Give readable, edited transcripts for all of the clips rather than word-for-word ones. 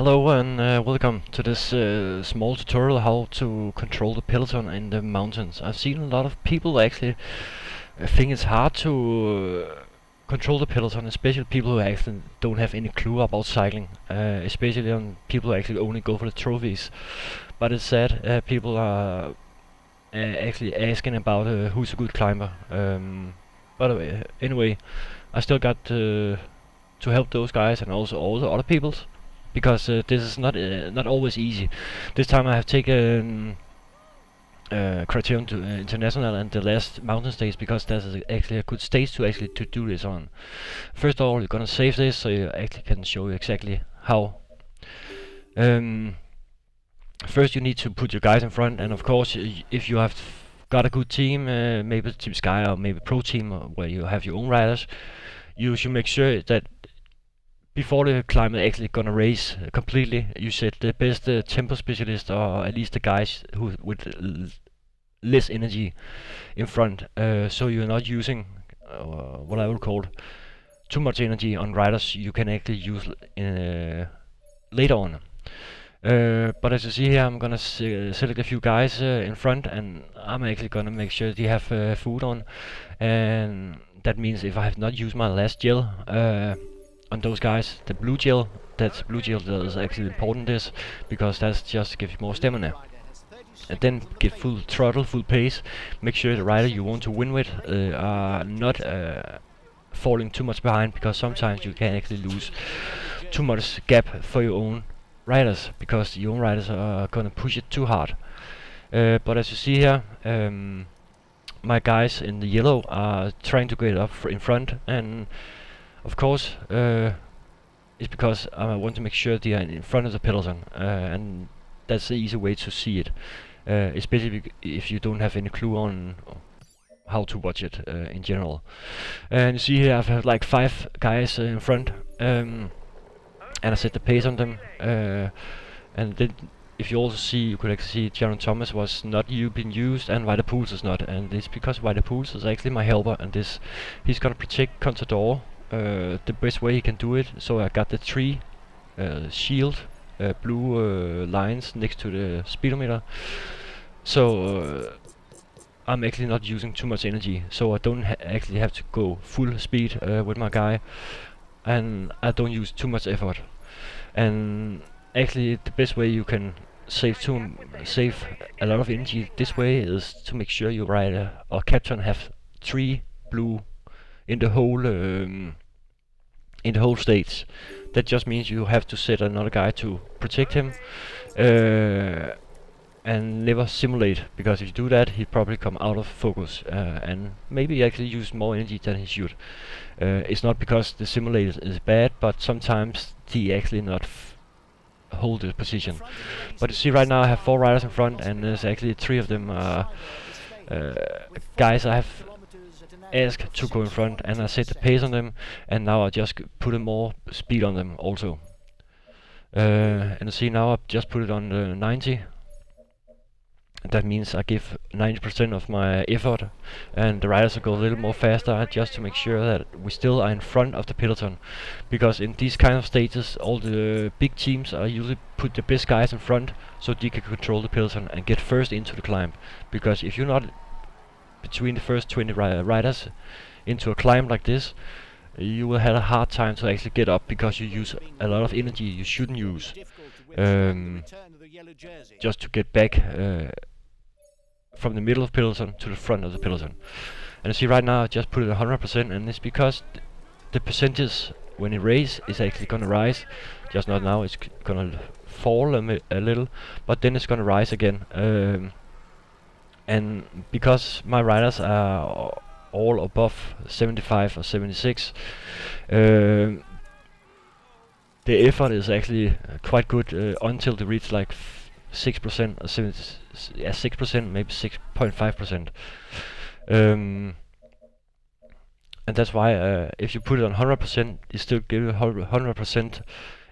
Hello and welcome to this small tutorial how to control the Peleton in the mountains. I've seen a lot of people actually think it's hard to control the Peleton, especially people who actually don't have any clue about cycling, especially on people who actually only go for the trophies. But it's sad, people are actually asking about who's a good climber. But anyway, I still got to help those guys and also all the other people, because this is not always easy. This time I have taken Criterion to International and the last mountain stage, because that's actually a good stage to do this on. First of all, you're gonna save this so you actually can show you exactly how. First you need to put your guys in front, and of course if you have got a good team, maybe Team Sky or maybe Pro Team, where you have your own riders, you should make sure that before the climb is actually gonna race completely, you set the best tempo specialist, or at least the guys who with less energy in front, so you're not using what I would call too much energy on riders you can actually use later on. But as you see here, I'm gonna select a few guys in front, and I'm actually gonna make sure they have food on, and that means if I have not used my last gel on those guys, the blue gel that is actually important, this because that's just gives you more stamina. And then get full throttle, full pace. Make sure the rider you want to win with are not falling too much behind, because sometimes you can actually lose too much gap for your own riders, because your own riders are gonna push it too hard. But as you see here, my guys in the yellow are trying to get up in front, and of course it's because I want to make sure they are in front of the Peleton, and that's the easy way to see it, especially if you don't have any clue on how to watch it in general. And you see here I've had like 5 guys in front, and I set the pace on them, and then if you also see, you could actually see Jaron Thomas was not being used, and Ryder Pools is not, and it's because Ryder Pools is actually my helper, and he's gonna protect Contador the best way he can do it. So I got the 3 shield blue lines next to the speedometer, so I'm actually not using too much energy, so I don't actually have to go full speed with my guy, and I don't use too much effort. And actually the best way you can save a lot of energy this way is to make sure your rider or captain have 3 blue in the whole stage. That just means you have to set another guy to protect him, and never simulate, because if you do that, he'd probably come out of focus and maybe actually use more energy than he should. It's not because the simulator is bad, but sometimes he actually not hold the position. But you see right now I have 4 riders in front, and there's actually 3 of them guys I have asked to go in front, and I set the pace on them, and now I just put more speed on them also. And you see now I've just put it on the 90. That means I give 90% of my effort, and the riders will go a little more faster, just to make sure that we still are in front of the Peleton. Because in these kind of stages, all the big teams are usually put the best guys in front, so they can control the Peleton and get first into the climb. Because if you're not between the first 20 riders into a climb like this, you will have a hard time to actually get up, because you use a lot of energy you shouldn't use, just to get back from the middle of Peleton to the front of the Peleton. And you see right now I just put it 100%, and it's because the percentage when it race is actually gonna rise. Just not now, it's gonna fall a little, but then it's gonna rise again. And because my riders are all above 75 or 76, the effort is actually quite good until they reach like 6% or 6%, maybe 6.5%. And that's why if you put it on 100%, you still give 100%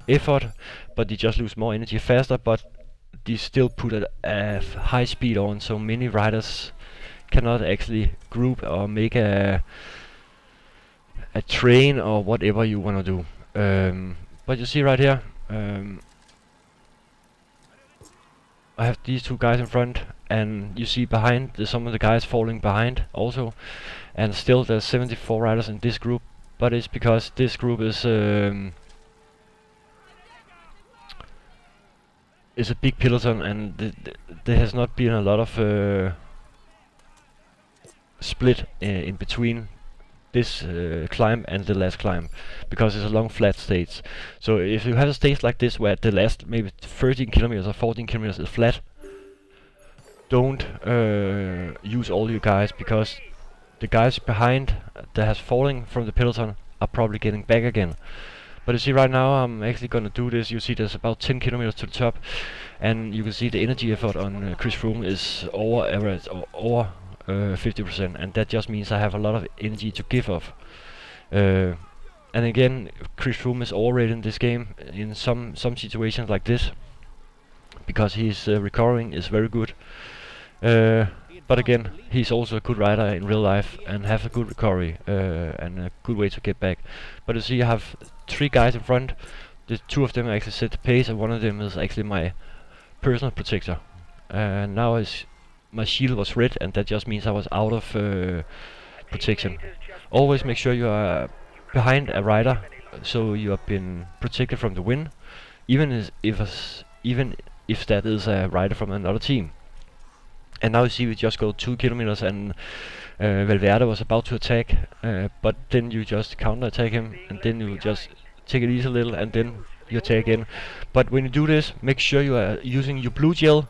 effort, but you just lose more energy faster, but they still put a high speed on, so many riders cannot actually group or make a train or whatever you want to do. But you see right here, I have these two guys in front, and you see behind there's some of the guys falling behind also, and still there's 74 riders in this group, but it's because this group is a big peloton, and there has not been a lot of split in between this climb and the last climb, because it's a long flat stage. So if you have a stage like this where the last maybe 13 kilometers or 14 kilometers is flat, don't use all you guys, because the guys behind that has fallen from the peloton are probably getting back again. But you see right now I'm actually gonna do this. You see there's about 10 kilometers to the top, and you can see the energy effort on Chris Froome is over average, or over 50%, and that just means I have a lot of energy to give off. And again, Chris Froome is already in this game in some situations like this, because his recovering is very good. But again, he's also a good rider in real life and have a good recovery and a good way to get back. But you see, I have 3 guys in front. The 2 of them actually set the pace, and one of them is actually my personal protector. And now my shield was red, and that just means I was out of protection. Always make sure you are behind a rider, so you have been protected from the wind, even if that is a rider from another team. And now you see we just go 2 kilometers, and Valverde was about to attack, but then you just counter attack him, and then you just take it easy a little, and then you attack again. But when you do this, make sure you are using your blue gel,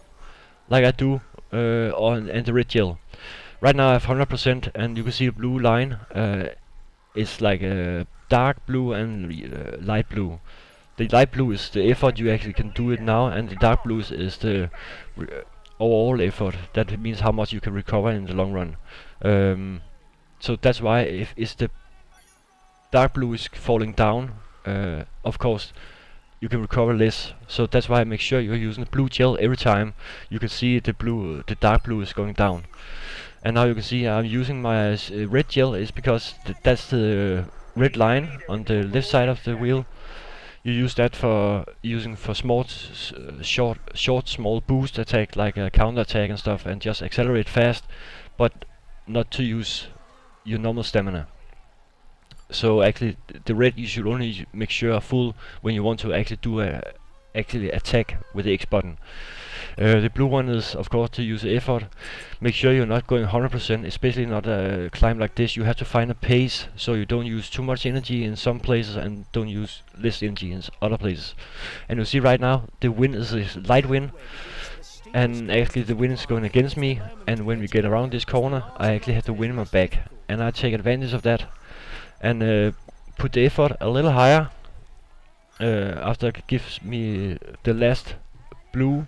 like I do, and the red gel. Right now I have 100%, and you can see the blue line. It's like a dark blue and light blue. The light blue is the effort you actually can do it now, and the dark blue is the overall effort. That means how much you can recover in the long run. So that's why if the dark blue is falling down, of course you can recover less. So that's why I make sure you're using the blue gel every time. You can see the dark blue is going down. And now you can see I'm using my red gel, is because that's the red line on the left side of the wheel. You use that for short small boost attack, like a counter attack and stuff, and just accelerate fast, but not to use your normal stamina. So actually the red you should only make sure are full when you want to actually do actually attack with the X button. The blue one is of course to use the effort. Make sure you're not going 100%, especially not a climb like this. You have to find a pace so you don't use too much energy in some places and don't use less energy in other places. And you see right now the wind is a light wind, and actually the wind is going against me, and when we get around this corner I actually have the wind in my back, and I take advantage of that and put the effort a little higher after it gives me the last blue,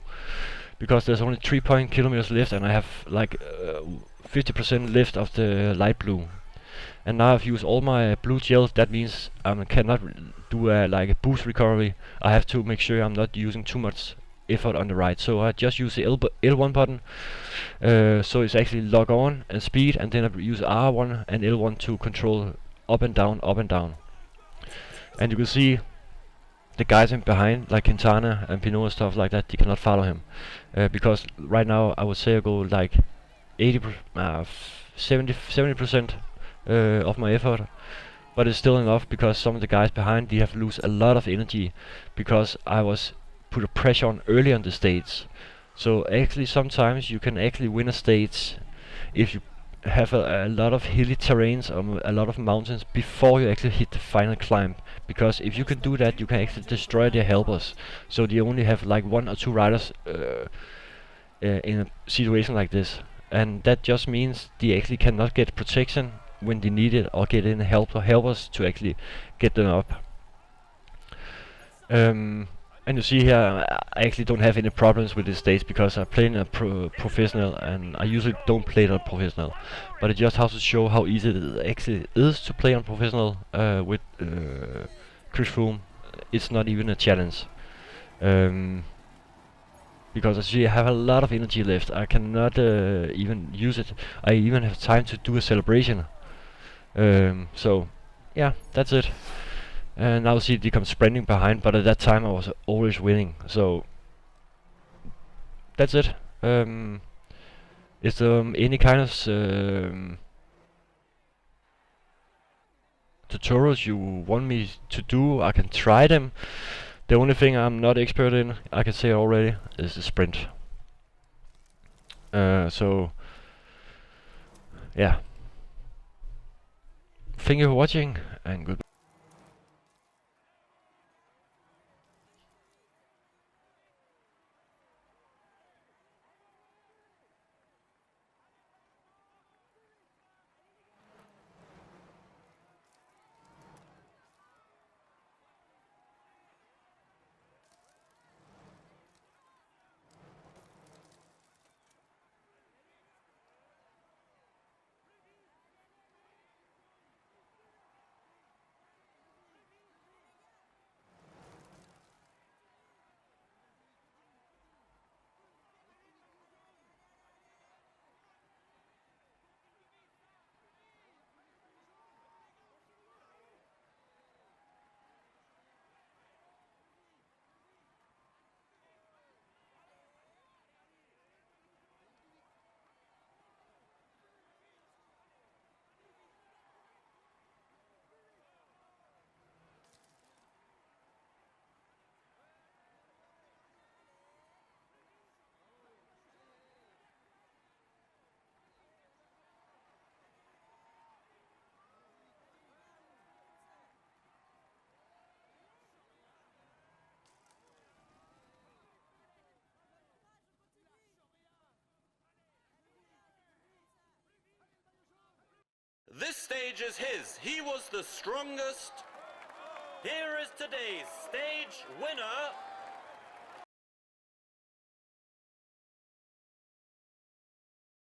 because there's only 3 kilometers left, and I have like 50% left of the light blue. And now I've used all my blue gel. That means I cannot do like a boost recovery. I have to make sure I'm not using too much effort on the right. So I just use the L1 button, so it's actually lock on and speed, and then I use R1 and L1 to control up and down, up and down. And you can see the guys in behind, like Quintana and Pinot and stuff like that, they cannot follow him, because right now I would say I go like 70% of my effort, but it's still enough, because some of the guys behind, they have lose a lot of energy because I was put a pressure on early on the stage. So actually sometimes you can actually win a stage if you have a lot of hilly terrains or a lot of mountains before you actually hit the final climb, because if you can do that you can actually destroy their helpers. So they only have like 1 or 2 riders in a situation like this, and that just means they actually cannot get protection when they need it, or get in helpers to actually get them up. And you see here, I actually don't have any problems with this stage, because I play in a professional, and I usually don't play it on professional. But it just has to show how easy it actually is to play on professional with Chris Froome. It's not even a challenge. Because I see I have a lot of energy left. I cannot even use it. I even have time to do a celebration. So yeah, that's it. And now see they come sprinting behind, but at that time I was always winning. So that's it. Is there any kind of tutorials you want me to do? I can try them. The only thing I'm not expert in, I can say already, is the sprint. So yeah. Thank you for watching, and goodbye. This stage is his. He was the strongest. Here is today's stage winner,